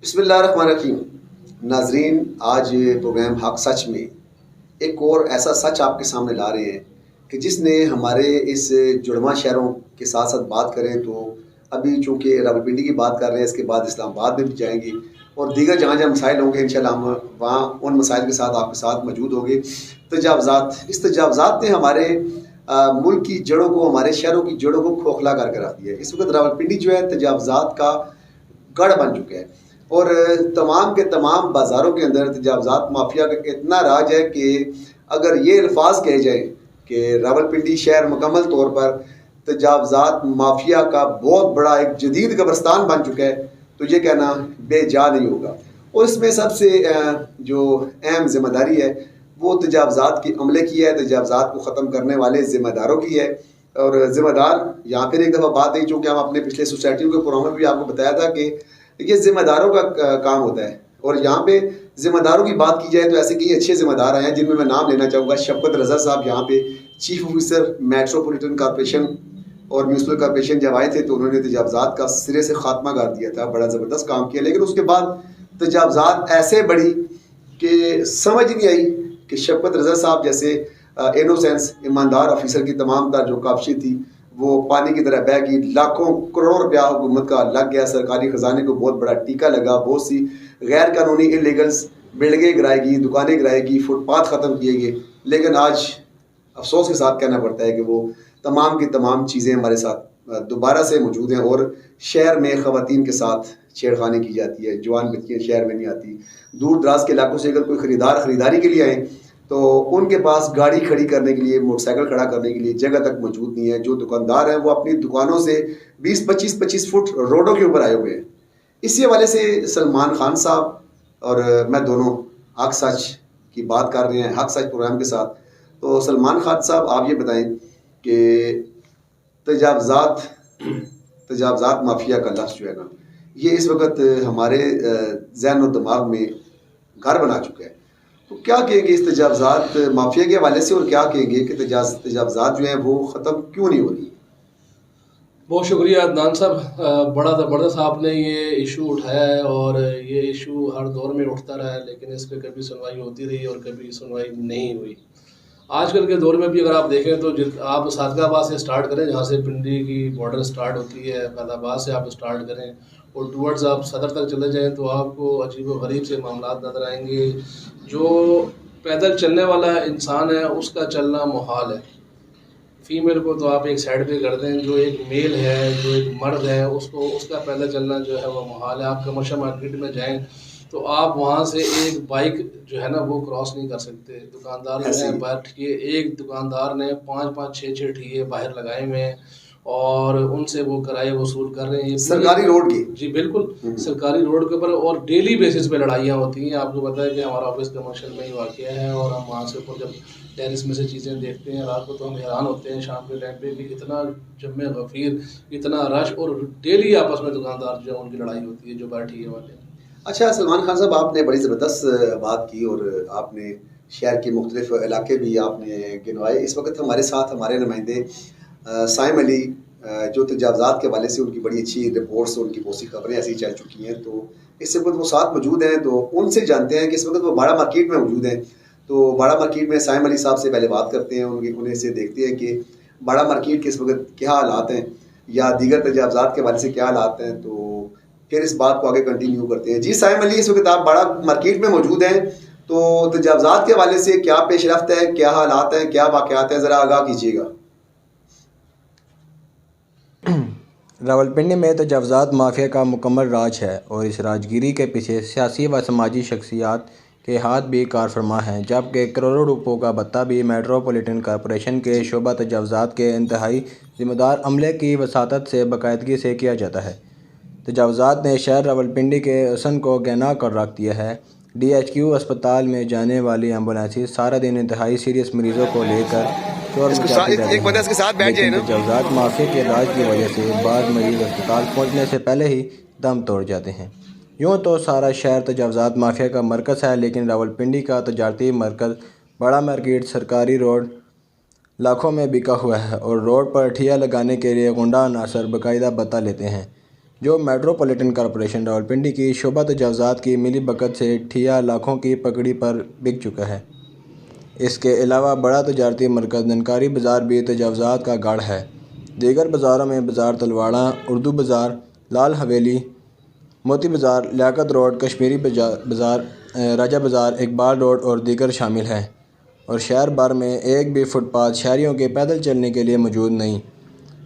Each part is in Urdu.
بسم اللہ الرحمن الرحیم۔ ناظرین، آج پروگرام حق سچ میں ایک اور ایسا سچ آپ کے سامنے لا رہے ہیں کہ جس نے ہمارے اس جڑواں شہروں کے ساتھ ساتھ بات کریں تو ابھی چونکہ راولپنڈی کی بات کر رہے ہیں، اس کے بعد اسلام آباد میں بھی جائیں گے اور دیگر جہاں جہاں مسائل ہوں گے انشاءاللہ ہم وہاں ان مسائل کے ساتھ آپ کے ساتھ موجود ہوں گے۔ اس تجاوزات نے ہمارے ملک کی جڑوں کو، ہمارے شہروں کی جڑوں کو کھوکھلا کر کے رکھ دیا ہے۔ اس وقت راولپنڈی جو ہے تجاوزات کا گڑھ بن چکا ہے اور تمام کے تمام بازاروں کے اندر تجاوزات مافیا کا اتنا راج ہے کہ اگر یہ الفاظ کہے جائیں کہ راولپنڈی شہر مکمل طور پر تجاوزات مافیا کا بہت بڑا ایک جدید قبرستان بن چکا ہے تو یہ کہنا بے جا نہیں ہوگا۔ اور اس میں سب سے جو اہم ذمہ داری ہے وہ تجاوزات کے عملے کی ہے، تجاوزات کو ختم کرنے والے ذمہ داروں کی ہے۔ اور ذمہ دار یہاں پھر ایک دفعہ بات ہے، چونکہ ہم اپنے پچھلے سوسائٹیوں کے پروگرام میں بھی آپ کو بتایا تھا کہ یہ ذمہ داروں کا کام ہوتا ہے۔ اور یہاں پہ ذمہ داروں کی بات کی جائے تو ایسے کئی اچھے ذمہ دار ہیں جن میں نام لینا چاہوں گا۔ شفقت رضا صاحب یہاں پہ چیف آفیسر میٹروپولیٹن کارپوریشن اور میونسپل کارپوریشن جب آئے تھے تو انہوں نے تجاوزات کا سرے سے خاتمہ کر دیا تھا، بڑا زبردست کام کیا۔ لیکن اس کے بعد تجاوزات ایسے بڑھی کہ سمجھ نہیں آئی کہ شفقت رضا صاحب جیسے انوسینس ایماندار آفیسر کی تمام تر جو کاوشیں تھی وہ پانی کی طرح بہہ گئی۔ لاکھوں کروڑوں روپیہ حکومت کا لگ گیا، سرکاری خزانے کو بہت بڑا ٹیکہ لگا، بہت سی غیر قانونی انلیگلز بلڈنگیں گرائے گی، دکانیں گرائے گی، فٹ پاتھ ختم کیے گئے۔ لیکن آج افسوس کے ساتھ کہنا پڑتا ہے کہ وہ تمام کی تمام چیزیں ہمارے ساتھ دوبارہ سے موجود ہیں اور شہر میں خواتین کے ساتھ چھیڑ خانی کی جاتی ہے، جوان بچیاں شہر میں نہیں آتی۔ دور دراز کے علاقوں سے اگر کوئی خریداری کے لیے آئیں تو ان کے پاس گاڑی کھڑی کرنے کے لیے، موٹر سائیکل کھڑا کرنے کے لیے جگہ تک موجود نہیں ہے۔ جو دکاندار ہیں وہ اپنی دکانوں سے 20-25 فٹ روڈوں کے اوپر آئے ہوئے ہیں۔ اسی حوالے سے سلمان خان صاحب اور میں دونوں حق سچ کی بات کر رہے ہیں، حق سچ پروگرام کے ساتھ۔ تو سلمان خان صاحب آپ یہ بتائیں کہ تجاوزات مافیا کا لفظ جو ہے نا یہ اس وقت ہمارے ذہن و دماغ میں گھر بنا چکا ہے، تو کیا کہیں گے اس تجاوزات مافیا کے حوالے سے اور کیا کہیں گے کہ تجاوزات جو ہیں وہ ختم کیوں نہیں ہو رہی؟ بہت شکریہ عدنان صاحب، بڑا زبردست آپ نے یہ ایشو اٹھایا ہے اور یہ ایشو ہر دور میں اٹھتا رہا ہے، لیکن اس پہ کبھی سنوائی ہوتی رہی اور کبھی سنوائی نہیں ہوئی۔ آج کل کے دور میں بھی اگر آپ دیکھیں تو آپ صادقہ آباد سے سٹارٹ کریں، جہاں سے پنڈی کی بارڈر سٹارٹ ہوتی ہے، فیض آباد سے آپ سٹارٹ کریں اور ٹورڈز آپ صدر تک چلے جائیں تو آپ کو عجیب و غریب سے معاملات نظر آئیں گے۔ جو پیدل چلنے والا انسان ہے اس کا چلنا محال ہے، فیمیل کو تو آپ ایک سائڈ پہ کر دیں، جو ایک میل ہے، جو ایک مرد ہے، اس کا پیدل چلنا جو ہے وہ محال ہے۔ آپ کمرشل مارکیٹ میں جائیں تو آپ وہاں سے ایک بائک جو ہے نا وہ کراس نہیں کر سکتے۔ دکاندار جو ہے باہر ٹھیے، ایک دکاندار نے 5-6 ٹھیے باہر لگائے ہوئے ہیں اور ان سے وہ کرائے وصول کر رہے ہیں سرکاری روڈ کی۔ جی بالکل، سرکاری روڈ کے اوپر، اور ڈیلی بیسس پہ لڑائیاں ہوتی ہیں۔ آپ کو پتہ ہے کہ ہمارا آفس کمرشل میں ہی واقع ہے اور ہم وہاں سے اوپر جب ٹیرس میں سے چیزیں دیکھتے ہیں رات کو تو ہم حیران ہوتے ہیں شام کے ٹائم پہ کہ اتنا جمع غفیر، اتنا رش، اور ڈیلی آپس میں دکاندار جو ہے ان کی لڑائی ہوتی ہے جو باہر ٹھیے والے۔ اچھا سلمان خان صاحب، آپ نے بڑی زبردست بات کی اور آپ نے شہر کے مختلف علاقے بھی آپ نے گنوائے۔ اس وقت ہمارے ساتھ ہمارے نمائندے سائم علی جو تجاوزات کے حوالے سے ان کی بڑی اچھی رپورٹس، ان کی بہت سی خبریں ایسی چل چکی ہیں، تو اس وقت وہ ساتھ موجود ہیں، تو ان سے جانتے ہیں کہ اس وقت وہ باڑہ مارکیٹ میں موجود ہیں۔ تو باڑہ مارکیٹ میں سائم علی صاحب سے پہلے بات کرتے ہیں، انہیں سے دیکھتے ہیں کہ باڑہ مارکیٹ کے اس وقت کیا حالات ہیں یا دیگر تجاوزات کے حوالے سے کیا حالات ہیں، تو پھر اس بات کو آگے کنٹینیو کرتے ہیں۔ جی سائم علی، اس وقت آپ باڑہ مارکیٹ میں موجود ہیں، تو تجاوزات کے حوالے سے کیا پیش رفت ہے، کیا حالات ہیں، کیا واقعات ہیں، ذرا آگاہ کیجیے گا۔ راولپنڈی میں تجاوزات مافیا کا مکمل راج ہے اور اس راجگیری کے پیچھے سیاسی و سماجی شخصیات کے ہاتھ بھی کار فرما ہیں، جبکہ کروڑوں روپوں کا بھتہ بھی میٹروپولیٹن کارپوریشن کے شعبہ تجاوزات کے انتہائی ذمہ دار عملے کی وساطت سے باقاعدگی سے کیا جاتا ہے۔ تجاوزات نے شہر راولپنڈی کے حسن کو گنوا کر رکھ دیا ہے۔ DHQ اسپتال میں جانے والی ایمبولینسیں سارا دن انتہائی سیریس مریضوں کو لے کر شور مچاتی رہتی ہیں، لیکن تجاوزات مافیا کے راج کی وجہ سے بعض مریض اسپتال پہنچنے سے پہلے ہی دم توڑ جاتے ہیں۔ یوں تو سارا شہر تجاوزات مافیا کا مرکز ہے، لیکن راولپنڈی کا تجارتی مرکز باڑہ مارکیٹ سرکاری روڈ لاکھوں میں بکا ہوا ہے اور روڈ پر ٹھیہ لگانے کے لیے غنڈہ عناصر باقاعدہ بھتہ لیتے ہیں۔ جو میٹروپولیٹن کارپوریشن راولپنڈی کی شعبہ تجاوزات کی ملی بھگت سے ٹھیا لاکھوں کی پکڑی پر بک چکا ہے۔ اس کے علاوہ بڑا تجارتی مرکز ننکاری بازار بھی تجاوزات کا گڑھ ہے۔ دیگر بازاروں میں بازار تلواڑہ، اردو بازار، لال حویلی، موتی بازار، لیاقت روڈ، کشمیری بازار، راجہ بازار، اقبال روڈ اور دیگر شامل ہیں، اور شہر بھر میں ایک بھی فٹ پاتھ شہریوں کے پیدل چلنے کے لیے موجود نہیں۔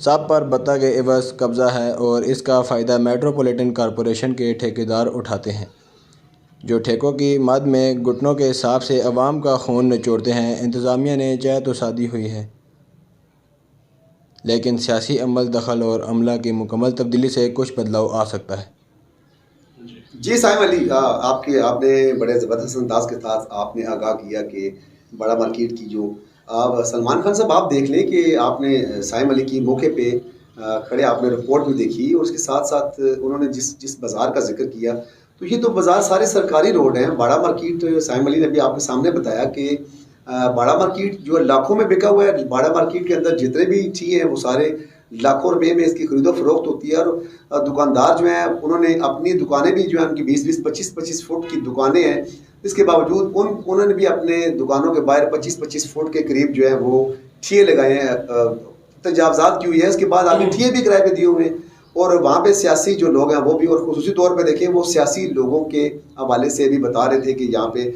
سب پر بتہ کے عوض قبضہ ہے اور اس کا فائدہ میٹروپولیٹن کارپوریشن کے ٹھیکیدار اٹھاتے ہیں، جو ٹھیکوں کی مد میں گھٹنوں کے حساب سے عوام کا خون نچوڑتے ہیں۔ انتظامیہ نے چاہے تو سادی ہوئی ہے، لیکن سیاسی عمل دخل اور عملہ کی مکمل تبدیلی سے کچھ بدلاؤ آ سکتا ہے۔ جی سائم علی، آپ نے بڑے زبردست انداز کے ساتھ آپ نے آگاہ کیا کہ بڑا مارکیٹ کی جو آپ سلمان خان صاحب آپ دیکھ لیں کہ آپ نے سائم علی کی موقع پہ کھڑے آپ نے رپورٹ بھی دیکھی، اور اس کے ساتھ ساتھ انہوں نے جس بازار کا ذکر کیا، تو یہ تو بازار سارے سرکاری روڈ ہیں۔ بڑا مارکیٹ سائم علی نے بھی آپ کے سامنے بتایا کہ بڑا مارکیٹ جو لاکھوں میں بکا ہوا ہے۔ بڑا مارکیٹ کے اندر جتنے بھی ٹھی ہیں وہ سارے لاکھوں روپے میں اس کی خرید و فروخت ہوتی ہے، اور دکاندار جو ہیں انہوں نے اپنی دکانیں بھی جو ہیں ان کی 20-20 25-25 فٹ کی دکانیں ہیں، اس کے باوجود انہوں نے بھی اپنے دکانوں کے باہر 25-25 فٹ کے قریب جو ہے وہ ٹھیے لگائے ہیں، تجاوزات کی ہوئی ہے۔ اس کے بعد آگے ٹھیے بھی کرائے پہ دیے ہوئے ہیں، اور وہاں پہ سیاسی جو لوگ ہیں وہ بھی، اور خصوصی طور پہ دیکھیں وہ سیاسی لوگوں کے حوالے سے بھی بتا رہے تھے کہ یہاں پہ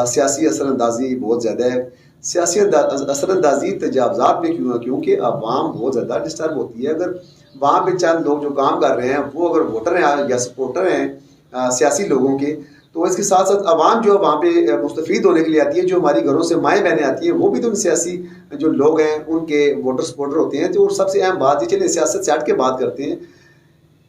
سیاسی اثر اندازی بہت زیادہ ہے۔ سیاسی اثر اندازی تجاوزات میں کیوں ہے؟ کیونکہ عوام بہت زیادہ ڈسٹرب ہوتی ہے۔ اگر وہاں پہ چند لوگ جو کام کر رہے ہیں وہ اگر ووٹر ہیں یا سپورٹر ہیں سیاسی لوگوں کے، تو اس کے ساتھ ساتھ عوام جو وہاں پہ مستفید ہونے کے لیے آتی ہے، جو ہماری گھروں سے مائیں بہنیں آتی ہیں، وہ بھی تو ان سیاسی جو لوگ ہیں ان کے ووٹر سپورٹر ہوتے ہیں۔ تو سب سے اہم بات یہ، چلیں سیاست سے ہٹ کے بات کرتے ہیں،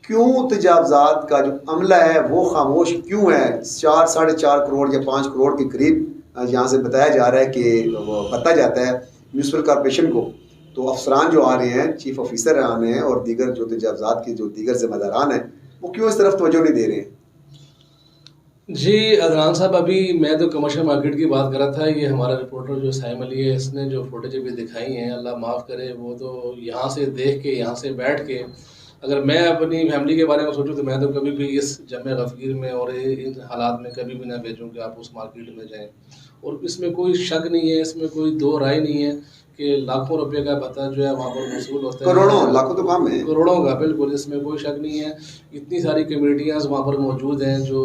کیوں تجاوزات کا جو عملہ ہے وہ خاموش کیوں ہے؟ 4-4.5 کروڑ یا 5 کروڑ کے قریب یہاں سے بتایا جا رہا ہے کہ وہ بتا جاتا ہے میونسپل کارپوریشن کو، تو افسران جو آ رہے ہیں، چیف آفیسر آ رہے ہیں، اور دیگر جو تجاوزات کے جو دیگر ذمہ داران ہیں، وہ کیوں اس طرف توجہ نہیں دے رہے ہیں؟ جی عدنان صاحب، ابھی میں تو کمرشل مارکیٹ کی بات کر رہا تھا۔ یہ ہمارا رپورٹر جو سائم علی ہے، اس نے جو فوٹیج بھی دکھائی ہیں، اللہ معاف کرے، وہ تو یہاں سے دیکھ کے، یہاں سے بیٹھ کے، اگر میں اپنی فیملی کے بارے میں سوچوں تو میں تو کبھی بھی اس جمع غفیر میں اور ان حالات میں کبھی بھی نہ بھیجوں کہ آپ اس مارکیٹ میں جائیں۔ اور اس میں کوئی شک نہیں ہے، اس میں کوئی دو رائے نہیں ہے کہ لاکھوں روپے کا بتہ جو ہے وہاں پر وصول ہوتا ہے، کروڑوں، لاکھوں تو کام ہے، کروڑوں کا، بالکل اس میں کوئی شک نہیں ہے۔ اتنی ساری کمیٹیاں وہاں پر موجود ہیں، جو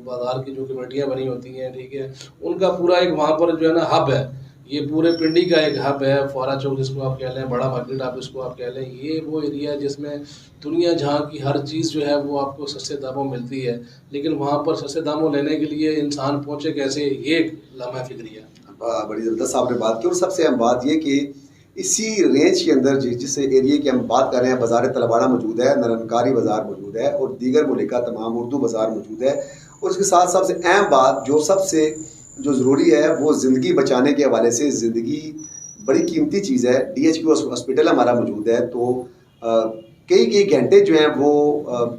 بازار کی جو کمیٹیاں بنی ہوتی ہیں، ٹھیک ہے، ان کا پورا ایک وہاں پر جو ہے نا ہب ہے، یہ پورے پنڈی کا ایک ہب ہے، فوارہ چوک جس کو آپ کہہ لیں، بڑا مارکیٹ آپ اس کو آپ کہہ لیں، یہ وہ ایریا ہے جس میں دنیا جہاں کی ہر چیز جو ہے وہ آپ کو سستے داموں ملتی ہے، لیکن وہاں پر سستے داموں لینے کے لیے انسان پہنچے کیسے، یہ ایک لمحہ فکری ہے۔ بڑی زبردست آپ نے بات کی، اور سب سے اہم بات یہ کہ اسی رینج کے اندر جس ایریے کی ہم بات کر رہے ہیں، بازار تلواڑہ موجود ہے، نرنکاری بازار موجود ہے، اور دیگر ملکہ تمام اردو بازار موجود ہے، اور اس کے ساتھ سب سے اہم بات جو ضروری ہے وہ زندگی بچانے کے حوالے سے، زندگی بڑی قیمتی چیز ہے۔ DHQ ہاسپٹل ہمارا موجود ہے، تو کئی گھنٹے جو ہیں وہ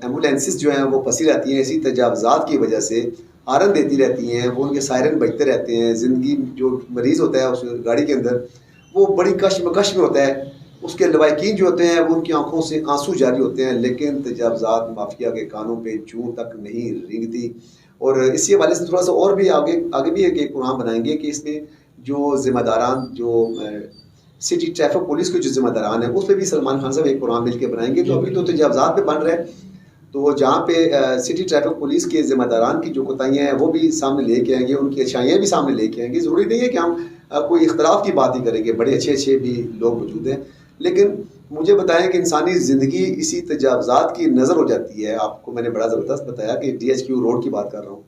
ایمبولینسز جو ہیں وہ پھنسی رہتی ہیں اسی تجاوزات کی وجہ سے، ہارن دیتی رہتی ہیں، وہ ان کے سائرن بجتے رہتے ہیں۔ زندگی جو مریض ہوتا ہے اس گاڑی کے اندر وہ بڑی کشمکش میں ہوتا ہے، اس کے لواحقین جو ہوتے ہیں وہ ان کی آنکھوں سے آنسو جاری ہوتے ہیں، لیکن تجاوزات مافیا کے کانوں پہ جوں تک نہیں رینگتی۔ اور اسی حوالے سے تھوڑا سا اور بھی آگے بھی ایک پروگرام بنائیں گے کہ اس میں جو ذمہ داران، جو سٹی ٹریفک پولیس کے جو ذمہ داران ہیں، اس پہ بھی سلمان خان صاحب ایک پروگرام مل کے بنائیں گے۔ تو ابھی تو تجاوزات پہ بن رہے ہیں، تو جہاں پہ سٹی ٹریفک پولیس کے ذمہ داران کی جو کوتاہیاں ہیں وہ بھی سامنے لے کے آئیں گے، ان کی اچھائیاں بھی سامنے لے کے آئیں گے۔ ضروری نہیں ہے کہ ہم کوئی اختلاف کی بات ہی کریں گے، بڑے اچھے بھی لوگ موجود ہیں، لیکن مجھے بتائیں کہ انسانی زندگی اسی تجاوزات کی نظر ہو جاتی ہے۔ آپ کو میں نے بڑا زبردست بتایا کہ DHQ روڈ کی بات کر رہا ہوں۔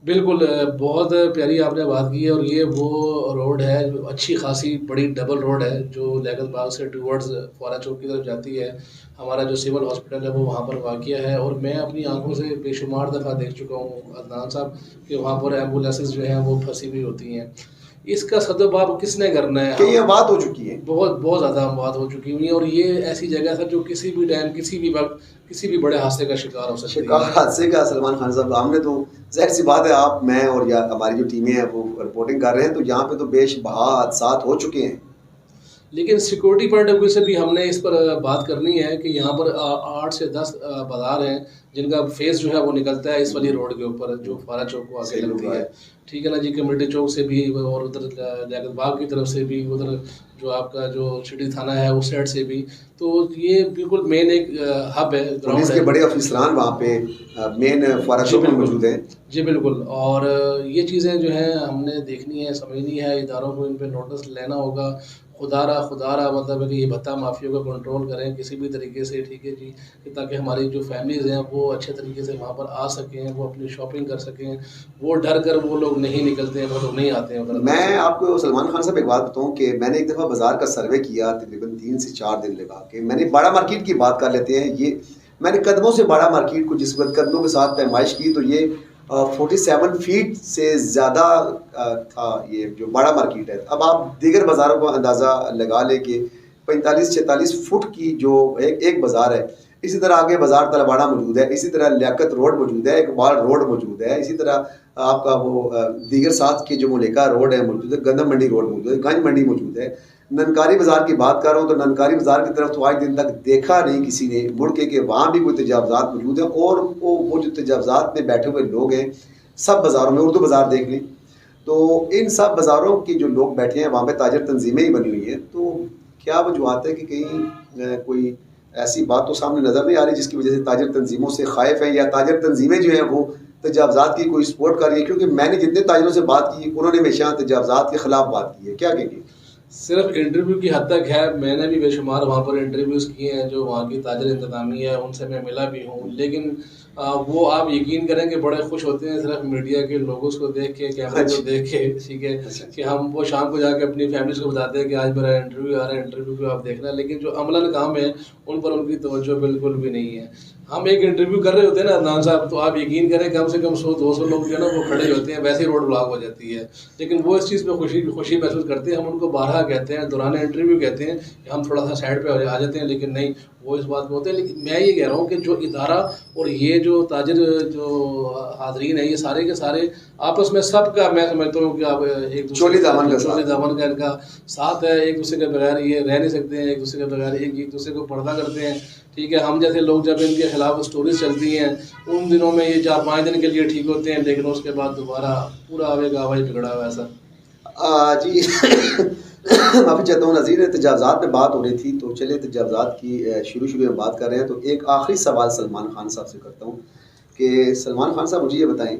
بالکل، بہت پیاری آپ نے بات کی ہے، اور یہ وہ روڈ ہے جو اچھی خاصی بڑی ڈبل روڈ ہے جو لیگل باغ سے ٹورڈز فوارہ چوک کی طرف جاتی ہے۔ ہمارا جو سول ہاسپٹل ہے وہ وہاں پر واقع ہے، اور میں اپنی آنکھوں سے بے شمار دفعہ دیکھ چکا ہوں عدنان صاحب کہ وہاں پر ایمبولینسز جو ہیں وہ پھنسی ہوئی ہوتی ہیں۔ اس کا سدباب کس نے کرنا ہے؟ کہ یہ بات ہو چکی ہے، بہت زیادہ بات ہو چکی ہوئی ہیں، اور یہ ایسی جگہ ہے جو کسی بھی ٹائم، کسی بھی وقت، کسی بھی بڑے حادثے کا شکار ہو سکتی ہے۔ شکار حادثے کا سلمان خان صاحب، ہم نے تو ظاہر سی بات ہے، آپ، میں اور یا ہماری جو ٹیمیں ہیں وہ رپورٹنگ کر رہے ہیں، تو یہاں پہ تو بے شبہ حادثات ہو چکے ہیں۔ لیکن سیکورٹی پوائنٹ آف ویو سے بھی ہم نے اس پر بات کرنی ہے کہ یہاں پر 8 سے 10 بازار ہیں جن کا فیس جو ہے وہ نکلتا ہے اس والی روڈ کے اوپر جو فارا چوک کو آگے لگتی ہے. ٹھیک ہے نا جی. کمیونٹی چوک سے بھی اور ادھر لیاقت باغ کی طرف سے بھی, ادھر جو آپ کا جو سٹی تھانہ ہے اس سائڈ سے بھی. تو یہ بالکل مین ایک ہب ہے, پولیس کے بڑے افسران وہاں پہ مین فارا چوک میں موجود ہیں. جی بالکل. اور یہ چیزیں جو ہیں ہم نے دیکھنی ہے, سمجھنی ہے, اداروں کو ان پہ نوٹس لینا ہوگا. خدا را مطلب ہے کہ یہ بھتہ مافیا کو کنٹرول کریں کسی بھی طریقے سے. ٹھیک ہے جی, کہ تاکہ ہماری جو فیملیز ہیں وہ اچھے طریقے سے وہاں پر آ سکیں, وہ اپنی شاپنگ کر سکیں. وہ ڈر کر وہ لوگ نہیں نکلتے ہیں, وہ لوگ نہیں آتے ہیں. میں آپ کو سلمان خان صاحب ایک بات بتاؤں کہ میں نے ایک دفعہ بازار کا سروے کیا تقریباً 3 سے 4 دن لگا کے. میں نے باڑا مارکیٹ کی بات کر لیتے ہیں. یہ میں نے قدموں سے باڑا مارکیٹ کو جس وقت قدموں کے ساتھ پیمائش کی تو یہ 47 فیٹ سے زیادہ تھا یہ جو باڑا مارکیٹ ہے. اب آپ دیگر بازاروں کو اندازہ لگا لیں کہ 45-46 فٹ کی جو ایک بازار ہے. اسی طرح آگے بازار تلواڑا موجود ہے, اسی طرح لیاقت روڈ موجود ہے, اقبال روڈ موجود ہے, اسی طرح آپ کا وہ دیگر ساتھ کے جو ملیکا روڈ ہے موجود ہے, گندم منڈی روڈ موجود ہے, گنج منڈی موجود ہے. ننکاری بازار کی بات کر رہا ہوں تو ننکاری بازار کی طرف تو آج دن تک دیکھا نہیں کسی نے مڑ کے کہ وہاں بھی کوئی تجاوزات موجود ہیں. اور وہ جو تجاوزات میں بیٹھے ہوئے لوگ ہیں سب بازاروں میں, اردو بازار دیکھ لیں تو ان سب بازاروں کی جو لوگ بیٹھے ہیں وہاں پہ تاجر تنظیمیں ہی بنی ہوئی ہیں. تو کیا وجوہات ہے کہ کہیں کوئی ایسی بات تو سامنے نظر نہیں آ رہی جس کی وجہ سے تاجر تنظیموں سے خائف ہیں, یا تاجر تنظیمیں جو ہیں وہ تجاوزات کی کوئی سپورٹ کر رہی ہے؟ کیونکہ میں نے جتنے تاجروں سے بات کی انہوں نے ہمیشہ تجاوزات کے خلاف بات کی ہے. کیا کہیں گے؟ صرف انٹرویو کی حد تک ہے. میں نے بھی بے شمار وہاں پر انٹرویوز کیے ہیں جو وہاں کی تاجر انتظامیہ ہے, ان سے میں ملا بھی ہوں. لیکن وہ آپ یقین کریں کہ بڑے خوش ہوتے ہیں صرف میڈیا کے لوگوں کو دیکھ کے, کیمرے کو دیکھ کے. ٹھیک ہے کہ ہم وہ شام کو جا کے اپنی فیملیز کو بتاتے ہیں کہ آج میرا انٹرویو آ رہا ہے, انٹرویو کو آپ دیکھنا. لیکن جو عملاً کام ہے ان پر ان کی توجہ بالکل بھی نہیں ہے. ہم ایک انٹرویو کر رہے ہوتے ہیں نا عدنان صاحب, تو آپ یقین کریں کم سے کم 100-200 لوگ جو ہے نا وہ کھڑے ہوتے ہیں, ویسے ہی روڈ بلاک ہو جاتی ہے. لیکن وہ اس چیز پہ خوشی محسوس کرتے ہیں. ہم ان کو بارہا کہتے ہیں, دوران انٹرویو کہتے ہیں کہ ہم تھوڑا سا سائڈ پہ آ جاتے ہیں, لیکن نہیں, وہ اس بات پہ ہوتے ہیں. لیکن میں یہ کہہ رہا ہوں کہ جو ادارہ اور یہ جو تاجر جو حاضرین ہیں یہ سارے کے سارے آپس میں سب کا میں سمجھتا ہوں کہ آپ ایک دوسرے چولی دامن کا ان کا ساتھ ہے. ایک دوسرے کے بغیر یہ رہ نہیں سکتے ہیں, ایک دوسرے کے بغیر ایک دوسرے کو پردہ کرتے ہیں. ٹھیک ہے, ہم جیسے لوگ جب ان کے خلاف سٹوریز چلتی ہیں ان دنوں میں یہ 4-5 دن کے لیے ٹھیک ہوتے ہیں, لیکن اس کے بعد دوبارہ پورا آوے کا آواز بگڑا ہوا ایسا. جی معافی چاہتا ہوں نظیر, تجاوزات پہ بات ہو رہی تھی تو چلے تجاوزات کی شروع میں بات کر رہے ہیں. تو ایک آخری سوال سلمان خان صاحب سے کرتا ہوں کہ سلمان خان صاحب مجھے یہ بتائیں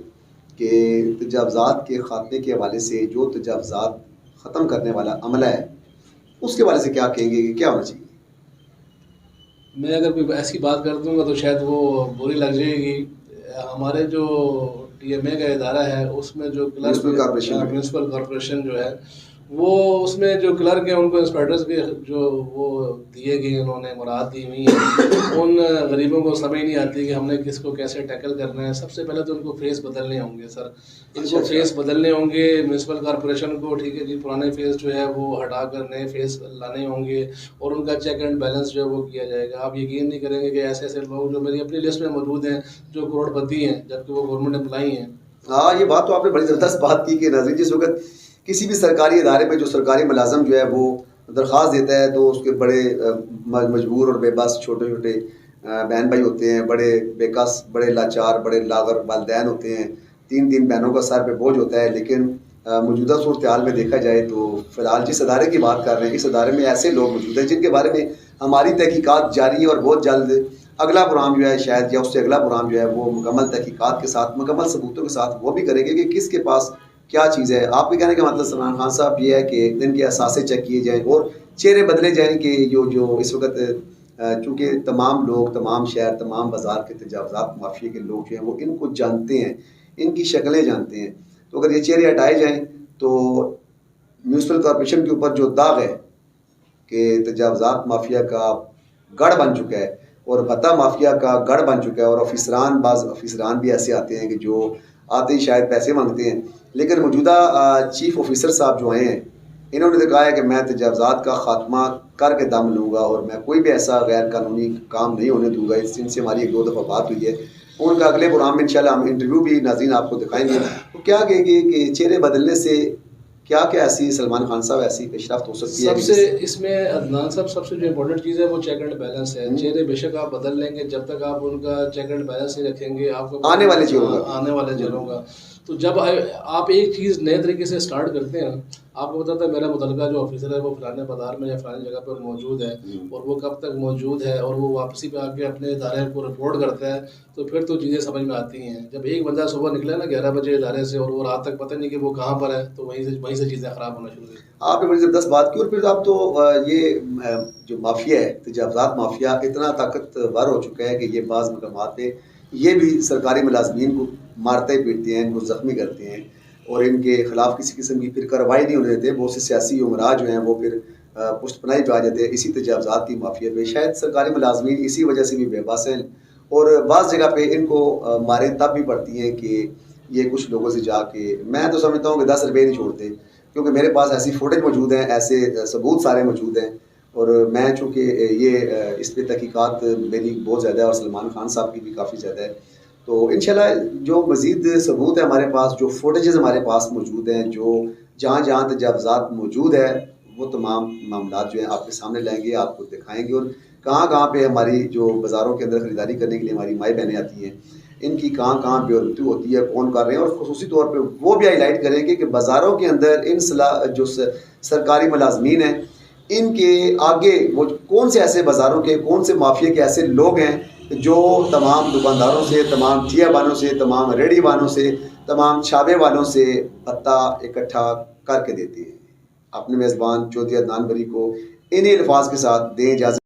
کہ تجاوزات کے خاتمے کے حوالے سے جو تجاوزات ختم کرنے والا عملہ ہے اس کے حوالے سے کیا کہیں گے کہ کیا ہونا چاہیے؟ میں اگر کوئی ایسی بات کر دوں گا تو شاید وہ بری لگ جائے گی. ہمارے جو DMA کا ادارہ ہے اس میں جو میونسپل کارپوریشن جو ہے وہ اس میں جو کلرک ہیں ان کو انسپیکٹرز کے جو وہ دیے گئے انہوں نے مراد دی ہوئی ہیں. ان غریبوں کو سمجھ نہیں آتی کہ ہم نے کس کو کیسے ٹیکل کرنا ہے. سب سے پہلے تو ان کو فیس بدلنے ہوں گے سر, ان کو فیس بدلنے ہوں گے میونسپل کارپوریشن کو. ٹھیک ہے جی, پرانے فیس جو ہے وہ ہٹا کر نئے فیس لانے ہوں گے اور ان کا چیک اینڈ بیلنس جو ہے وہ کیا جائے گا. آپ یقین نہیں کریں گے کہ ایسے ایسے لوگ جو میری اپنی لسٹ میں موجود ہیں جو کروڑ پتی ہیں جبکہ وہ گورنمنٹ امپلائی ہیں. ہاں, یہ بات تو آپ نے بڑی زبردست بات کی کہ ناظرین جس وقت کسی بھی سرکاری ادارے میں جو سرکاری ملازم جو ہے وہ درخواست دیتا ہے تو اس کے بڑے مجبور اور بے بس چھوٹے چھوٹے بہن بھائی ہوتے ہیں, بڑے بے کس, بڑے لاچار, بڑے لاغر والدین ہوتے ہیں. 3 بہنوں کا سر پہ بوجھ ہوتا ہے. لیکن موجودہ صورتحال میں دیکھا جائے تو فی الحال جس ادارے کی بات کر رہے ہیں اس ادارے میں ایسے لوگ موجود ہیں جن کے بارے میں ہماری تحقیقات جاری ہے اور بہت جلد اگلا پروگرام جو ہے شاید یا اس سے اگلا پروگرام جو ہے وہ مکمل تحقیقات کے ساتھ مکمل ثبوتوں کے ساتھ وہ بھی کریں گے کہ کس کے پاس کیا چیز ہے. آپ کے کہنے کا مطلب سلمان خان صاحب یہ ہے کہ ان کے اثاثے چیک کیے جائیں اور چہرے بدلے جائیں کہ جو اس وقت چونکہ تمام لوگ, تمام شہر, تمام بازار کے تجاوزات مافیا کے لوگ جو ہیں وہ ان کو جانتے ہیں, ان کی شکلیں جانتے ہیں. تو اگر یہ چہرے ہٹائے جائیں تو میونسپل کارپوریشن کے اوپر جو داغ ہے کہ تجاوزات مافیا کا گڑھ بن چکا ہے اور بھتہ مافیا کا گڑھ بن چکا ہے, اور بعض افسران بھی ایسے آتے ہیں کہ جو آتے ہی شاید پیسے مانگتے ہیں. لیکن موجودہ چیف آفیسر صاحب جو آئے ہیں انہوں نے تو کہا ہے کہ میں تجاوزات کا خاتمہ کر کے دم لوں گا اور میں کوئی بھی ایسا غیر قانونی کام نہیں ہونے دوں گا. ان سے ہماری 1-2 دفعہ بات ہوئی ہے. ان کا اگلے پروگرام میں انشاءاللہ ہم انٹرویو بھی ناظرین آپ کو دکھائیں گے. تو کیا کہیں گے کہ چہرے بدلنے سے کیا کیا ایسی سلمان خان صاحب ایسی پیشرفت ہو سکتی ہے؟ سب سے اس میں عدنان صاحب سب سے جو امپورٹنٹ چیز ہے وہ چیک اینڈ بیلنس ہے. چہرے بے شک آپ بدل لیں گے، جب تک آپ ان کا چیک اینڈ بیلنس نہیں رکھیں گے آپ کو آنے والے چیزوں کا تو جب آپ ایک چیز نئے طریقے سے اسٹارٹ کرتے ہیں، آپ کو بتاتا ہے میرا متعلقہ جو آفیسر ہے وہ فلانے بازار میں یا فلانی جگہ پر موجود ہے، اور وہ کب تک موجود ہے، اور وہ واپسی پہ آ کے اپنے ادارے کو رپورٹ کرتا ہے، تو پھر تو چیزیں سمجھ میں آتی ہیں. جب ایک بندہ صبح نکلا نا 11 بجے ادارے سے اور وہ رات تک پتہ نہیں کہ وہ کہاں پر ہے، تو وہیں سے چیزیں خراب ہونا شروع ہوئی. آپ نے بڑی زبردست بات کی. اور پھر آپ تو یہ جو مافیا ہے، تجاوزات مافیا اتنا طاقتور ہو چکا ہے کہ یہ بعض مقامات پہ یہ بھی سرکاری ملازمین کو مارتے پیٹتے ہیں، ان کو زخمی کرتے ہیں، اور ان کے خلاف کسی قسم کی پھر کارروائی نہیں ہونے دیتے. بہت سے سیاسی عمراء جو ہیں وہ پھر پشت پناہی پہ آ جاتے ہیں اسی تجاوزات کی مافیا پہ. شاید سرکاری ملازمین اسی وجہ سے بھی بے بس ہیں، اور بعض جگہ پہ ان کو ماریں تب بھی پڑتی ہیں کہ یہ کچھ لوگوں سے جا کے، میں تو سمجھتا ہوں کہ 10 روپے نہیں چھوڑتے، کیونکہ میرے پاس ایسی فوٹیج موجود ہیں، ایسے ثبوت سارے موجود ہیں. اور میں چونکہ یہ اس پہ تحقیقات میری بہت زیادہ ہے اور سلمان خان صاحب کی بھی کافی زیادہ ہے، تو انشاءاللہ جو مزید ثبوت ہے ہمارے پاس، جو فوٹیجز ہمارے پاس موجود ہیں، جو جہاں جہاں تجاوزات موجود ہے، وہ تمام معاملات جو ہیں آپ کے سامنے لائیں گے، آپ کو دکھائیں گے. اور کہاں کہاں پہ ہماری جو بازاروں کے اندر خریداری کرنے کے لیے ہماری مائیں بہنیں آتی ہیں، ان کی کہاں کہاں بے عزتی ہوتی ہے، کون کر رہے ہیں، اور خصوصی طور پہ وہ بھی ہائی لائٹ کریں گے کہ بازاروں کے اندر ان جو سرکاری ملازمین ہیں، ان کے آگے وہ کون سے ایسے بازاروں کے، کون سے مافیا کے ایسے لوگ ہیں جو تمام دکانداروں سے، تمام ٹھیا والوں سے، تمام ریڑھی والوں سے، تمام چھابے والوں سے پتہ اکٹھا کر کے دیتے ہیں. اپنے میزبان چودھری عدنان بری کو انہی الفاظ کے ساتھ دیں اجازت.